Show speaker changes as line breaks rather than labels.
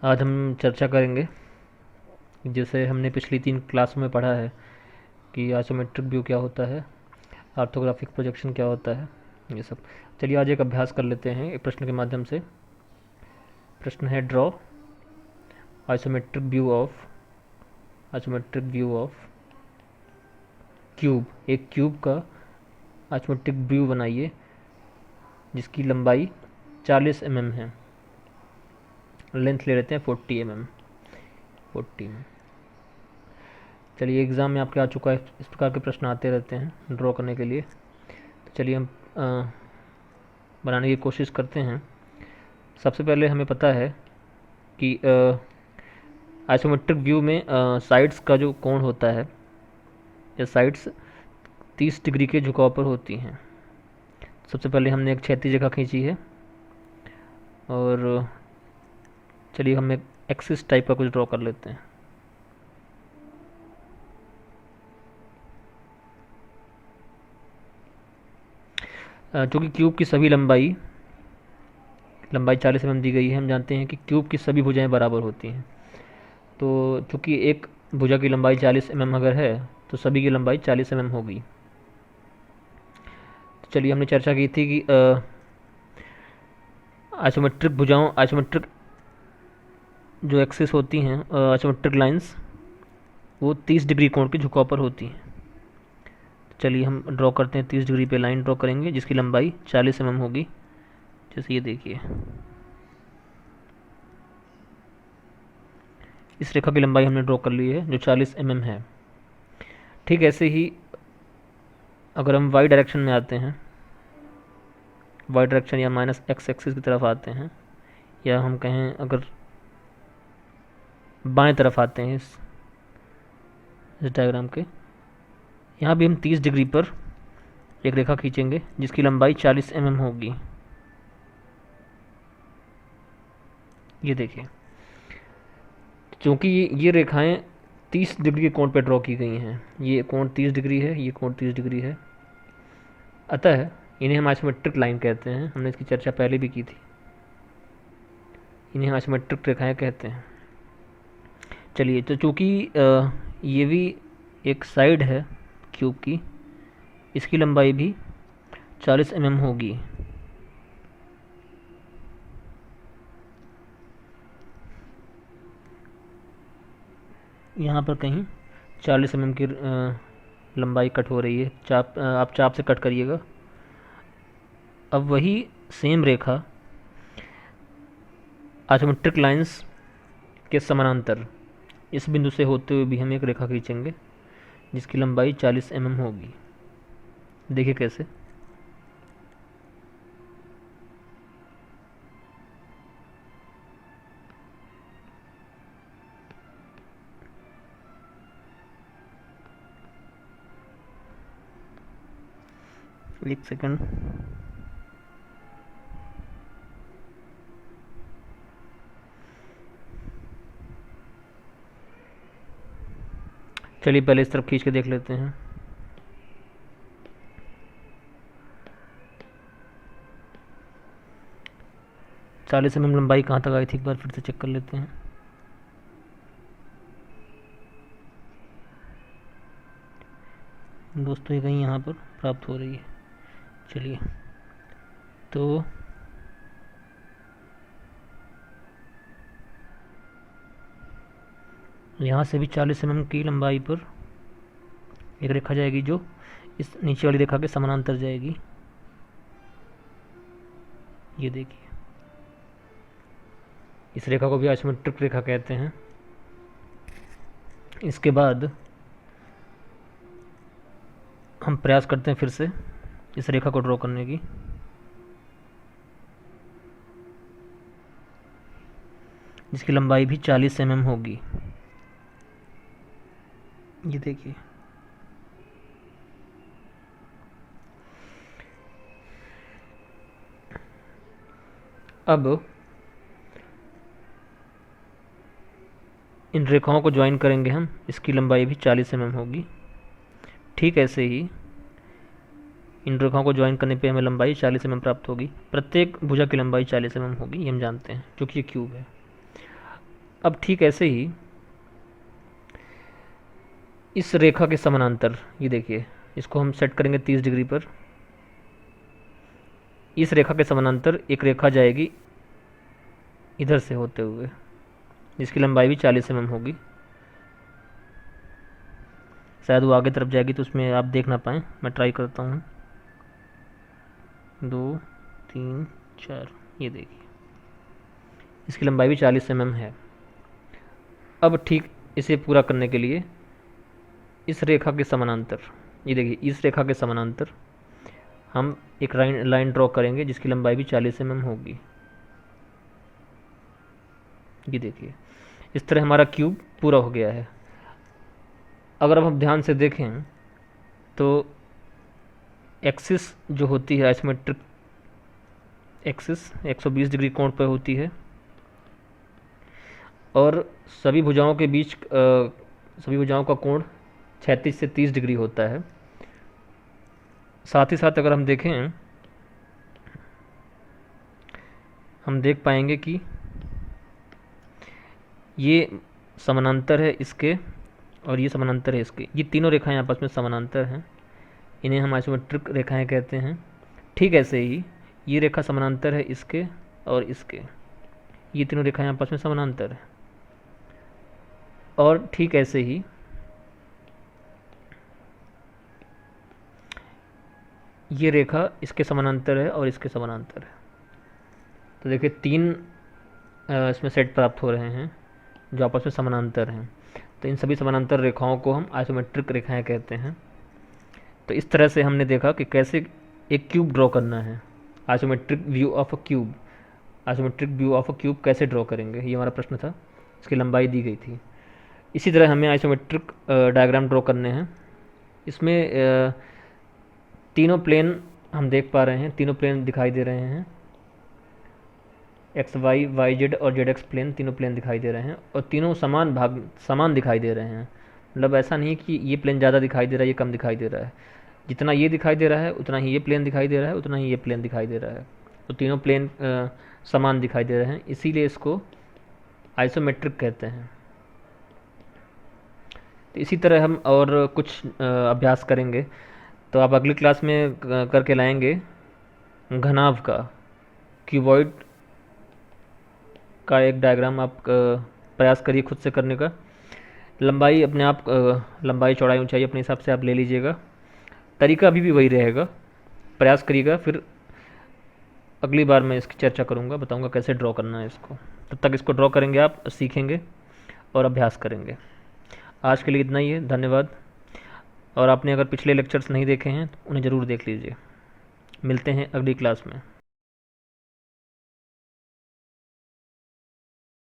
आज हम चर्चा करेंगे, जैसे हमने पिछली 3 क्लासों में पढ़ा है कि आइसोमेट्रिक व्यू क्या होता है, ऑर्थोग्राफिक प्रोजेक्शन क्या होता है, ये सब। चलिए आज एक अभ्यास कर लेते हैं एक प्रश्न के माध्यम से। प्रश्न है, draw isometric view of cube. एक क्यूब का आइसोमेट्रिक व्यू बनाइए जिसकी लंबाई 40 mm है। लेंथ ले लेते हैं 40 mm। 40 में चलिए, एग्ज़ाम में आपके आ चुका है, इस प्रकार के प्रश्न आते रहते हैं ड्रॉ करने के लिए। तो चलिए हम बनाने की कोशिश करते हैं। सबसे पहले हमें पता है कि आइसोमेट्रिक व्यू में साइड्स का जो कोण होता है, या साइड्स 30 डिग्री के झुकाव पर होती हैं। सबसे पहले हमने एक क्षैतिज रेखा खींची है, और चलिए हम एक एक्सिस टाइप का कुछ ड्रॉ कर लेते हैं। चूँकि क्यूब की सभी लंबाई 40 mm दी गई है, हम जानते हैं कि क्यूब की सभी भुजाएं बराबर होती हैं। तो चूँकि एक भुजा की लंबाई 40 mm अगर है, तो सभी की लंबाई 40 mm होगी। तो चलिए, हमने चर्चा की थी कि आइसोमेट्रिक जो एक्सिस होती हैं, आइसोमेट्रिक लाइंस, वो 30 डिग्री कोण के झुकाव पर होती हैं। तो चलिए हम ड्रॉ करते हैं। 30 डिग्री पे लाइन ड्रॉ करेंगे जिसकी लंबाई 40 mm होगी। जैसे ये देखिए, इस रेखा की लंबाई हमने ड्रॉ कर ली है जो 40 mm है। ठीक ऐसे ही अगर हम वाई डायरेक्शन में आते हैं, वाई डायरेक्शन या माइनस एक्स एक्सिस की तरफ आते हैं, या हम कहें अगर बाएं तरफ आते हैं इस डायग्राम के, यहाँ भी हम 30 डिग्री पर एक रेखा खींचेंगे जिसकी लंबाई 40 mm होगी। ये देखिए, चूँकि ये रेखाएं 30 डिग्री के कोण पर ड्रॉ की गई हैं, ये कोण 30 डिग्री है, ये कोण 30 डिग्री है, अतः इन्हें हम आइसोमेट्रिक लाइन कहते हैं। हमने इसकी चर्चा पहले भी की थी। इन्हें हम आइसोमेट्रिक रेखाएं कहते हैं। चलिए, तो चूँकि ये भी एक साइड है क्यूब की, इसकी लंबाई भी 40 mm होगी। यहाँ पर कहीं 40 mm की लंबाई कट हो रही है। आप चाप से कट करिएगा। अब वही सेम रेखा आइसोमेट्रिक लाइंस के समानांतर इस बिंदु से होते हुए भी हम एक रेखा खींचेंगे जिसकी लंबाई 40 mm होगी। देखिए कैसे। एक सेकंड। चलिए पहले इस तरफ खींच के देख लेते हैं। चालीस mm लंबाई कहाँ तक आई थी, एक बार फिर से चेक कर लेते हैं। दोस्तों ये कहीं यहाँ पर प्राप्त हो रही है। चलिए, तो यहाँ से भी 40 mm की लंबाई पर एक रेखा जाएगी जो इस नीचे वाली रेखा के समानांतर जाएगी। ये देखिए, इस रेखा को भी आइसोमेट्रिक रेखा कहते हैं। इसके बाद हम प्रयास करते हैं फिर से इस रेखा को ड्रॉ करने की। जिसकी लंबाई भी 40 mm होगी। ये देखिए, अब इन रेखाओं को ज्वाइन करेंगे हम। इसकी लंबाई भी 40 mm होगी। ठीक ऐसे ही इन रेखाओं को ज्वाइन करने पे हमें लंबाई 40 mm प्राप्त होगी। प्रत्येक भुजा की लंबाई 40 mm होगी, ये हम जानते हैं क्योंकि ये क्यूब है। अब ठीक ऐसे ही इस रेखा के समानांतर, ये देखिए, इसको हम सेट करेंगे 30 डिग्री पर। इस रेखा के समानांतर एक रेखा जाएगी इधर से होते हुए, जिसकी लंबाई भी 40 mm होगी। शायद वो आगे तरफ जाएगी तो उसमें आप देख ना पाएँ, मैं ट्राई करता हूँ। 2 3 4, ये देखिए, इसकी लंबाई भी 40 mm है। अब ठीक इसे पूरा करने के लिए इस रेखा के समानांतर, ये देखिए, इस रेखा के समानांतर हम एक लाइन ड्रॉ करेंगे जिसकी लंबाई भी 40 mm होगी। ये देखिए, इस तरह हमारा क्यूब पूरा हो गया है। अगर अब हम ध्यान से देखें तो एक्सिस जो होती है आइसोमेट्रिक एक्सिस 120 डिग्री कोण पर होती है, और सभी भुजाओं के बीच सभी भुजाओं का कोण 36 से 30 डिग्री होता है। साथ ही साथ अगर हम देखें, हम देख पाएंगे कि ये समानांतर है इसके और ये समानांतर है इसके, ये तीनों रेखाएं आपस में समानांतर हैं, इन्हें हम आइसोमेट्रिक रेखाएं कहते हैं। ठीक ऐसे ही ये रेखा समानांतर है इसके और इसके, ये तीनों रेखाएं आपस में समानांतर हैं। और ठीक ऐसे ही ये रेखा इसके समानांतर है और इसके समानांतर है। तो देखिए 3 इसमें सेट प्राप्त हो रहे हैं जो आपस में समानांतर हैं। तो इन सभी समानांतर रेखाओं को हम आइसोमेट्रिक रेखाएं कहते हैं। तो इस तरह से हमने देखा कि कैसे एक क्यूब ड्रॉ करना है, isometric view of a cube. Isometric view of a cube कैसे ड्रॉ करेंगे, ये हमारा प्रश्न था। इसकी लंबाई दी गई थी। इसी तरह हमें आइसोमेट्रिक डायग्राम ड्रॉ करने हैं। इसमें तीनों प्लेन हम देख पा रहे हैं, तीनों प्लेन दिखाई दे रहे हैं, एक्स वाई, वाई जेड और जेड एक्स प्लेन, तीनों प्लेन दिखाई दे रहे हैं और तीनों समान दिखाई दे रहे हैं। मतलब ऐसा नहीं कि ये प्लेन ज़्यादा दिखाई दे रहा है, ये कम दिखाई दे रहा है। जितना ये दिखाई दे रहा है उतना ही ये प्लेन दिखाई दे रहा है, उतना ही ये प्लेन दिखाई दे रहा है। तो तीनों प्लेन समान दिखाई दे रहे हैं, इसीलिए इसको आइसोमेट्रिक कहते हैं। तो इसी तरह हम और कुछ अभ्यास करेंगे, तो आप अगली क्लास में करके लाएंगे घनाभ का, क्यूबॉइड का एक डायग्राम आप प्रयास करिए खुद से करने का। लंबाई अपने आप लंबाई चौड़ाई ऊंचाई अपने हिसाब से आप ले लीजिएगा, तरीका अभी भी वही रहेगा, प्रयास करिएगा। फिर अगली बार मैं इसकी चर्चा करूँगा, बताऊँगा कैसे ड्रॉ करना है इसको। तब तक इसको ड्रॉ करेंगे, आप सीखेंगे और अभ्यास करेंगे। आज के लिए इतना ही है, धन्यवाद। और आपने अगर पिछले लेक्चर्स नहीं देखे हैं तो उन्हें ज़रूर देख लीजिए। मिलते हैं अगली क्लास में।